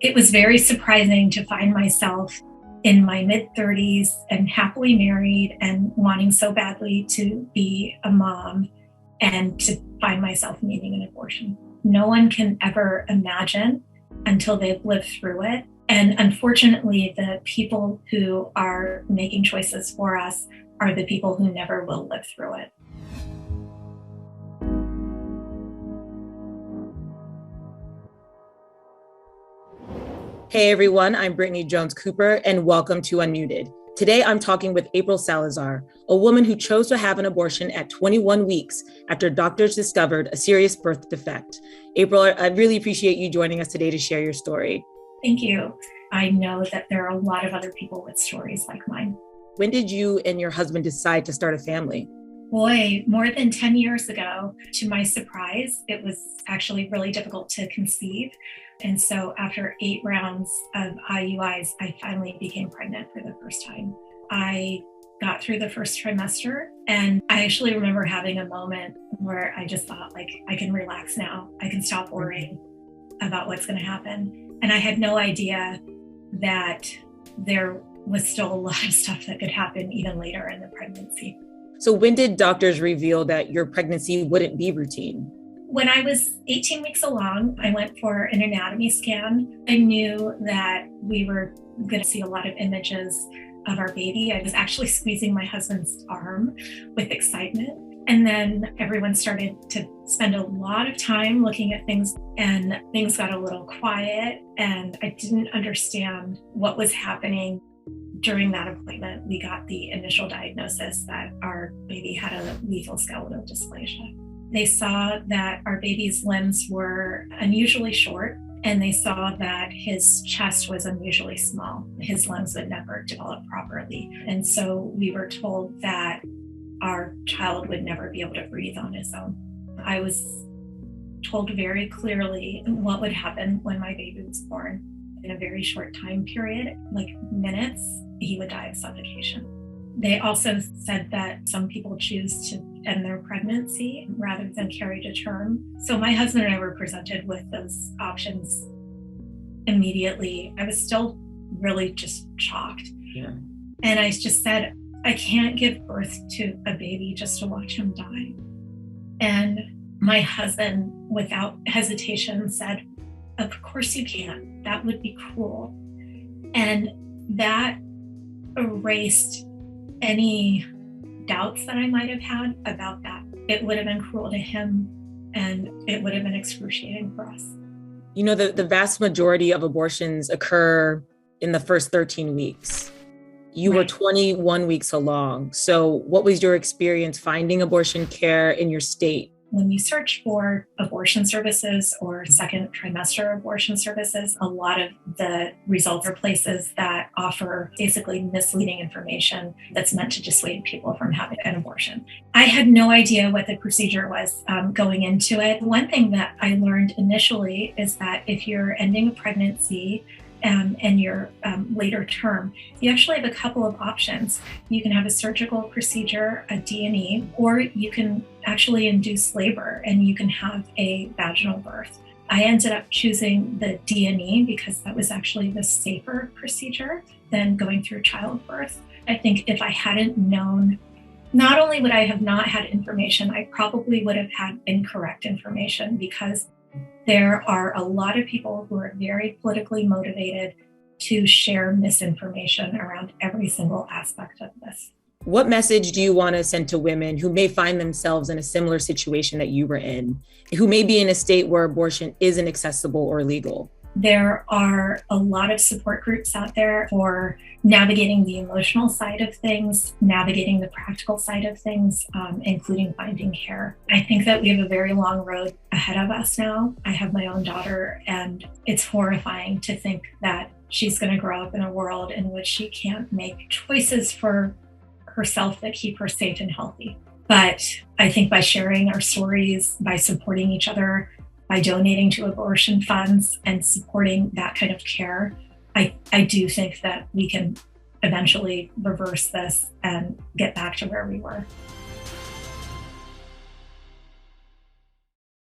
It was very surprising to find myself in my mid-30s and happily married and wanting so badly to be a mom and to find myself needing an abortion. No one can ever imagine until they've lived through it. And unfortunately, the people who are making choices for us are the people who never will live through it. Hey everyone, I'm Brittany Jones-Cooper and welcome to Unmuted. Today I'm talking with April Salazar, a woman who chose to have an abortion at 21 weeks after doctors discovered a serious birth defect. April, I really appreciate you joining us today to share your story. Thank you. I know that there are a lot of other people with stories like mine. When did you and your husband decide to start a family? Boy, more than 10 years ago. To my surprise, it was actually really difficult to conceive. And so after 8 rounds of IUIs, I finally became pregnant for the first time. I got through the first trimester, and I actually remember having a moment where I just thought, I can relax now. I can stop worrying about what's going to happen. And I had no idea that there was still a lot of stuff that could happen even later in the pregnancy. So when did doctors reveal that your pregnancy wouldn't be routine? When I was 18 weeks along, I went for an anatomy scan. I knew that we were going to see a lot of images of our baby. I was actually squeezing my husband's arm with excitement. And then everyone started to spend a lot of time looking at things, and things got a little quiet, and I didn't understand what was happening. During that appointment, we got the initial diagnosis that our baby had a lethal skeletal dysplasia. They saw that our baby's limbs were unusually short, and they saw that his chest was unusually small. His lungs would never develop properly. And so we were told that our child would never be able to breathe on his own. I was told very clearly what would happen when my baby was born. In a very short time period, like minutes, he would die of suffocation. They also said that some people choose to end their pregnancy rather than carry to term. So my husband and I were presented with those options immediately. I was still really just shocked. Yeah. And I just said, I can't give birth to a baby just to watch him die. And my husband, without hesitation, said, of course you can. That would be cruel. And that erased any doubts that I might have had about that. It would have been cruel to him, and it would have been excruciating for us. You know, the vast majority of abortions occur in the first 13 weeks. You were 21 weeks along. So what was your experience finding abortion care in your state? When you search for abortion services or second trimester abortion services, a lot of the results are places that offer basically misleading information that's meant to dissuade people from having an abortion. I had no idea what the procedure was going into it. One thing that I learned initially is that if you're ending a pregnancy and your later term, you actually have a couple of options. You can have a surgical procedure, a D&E, or you can actually induce labor and you can have a vaginal birth. I ended up choosing the D&E because that was actually the safer procedure than going through childbirth. I think if I hadn't known, not only would I have not had information, I probably would have had incorrect information, because there are a lot of people who are very politically motivated to share misinformation around every single aspect of this. What message do you want to send to women who may find themselves in a similar situation that you were in, who may be in a state where abortion isn't accessible or legal? There are a lot of support groups out there for navigating the emotional side of things, navigating the practical side of things, including finding care. I think that we have a very long road ahead of us now. I have my own daughter, and it's horrifying to think that she's going to grow up in a world in which she can't make choices for herself that keep her safe and healthy. But I think by sharing our stories, by supporting each other, by donating to abortion funds and supporting that kind of care, I do think that we can eventually reverse this and get back to where we were.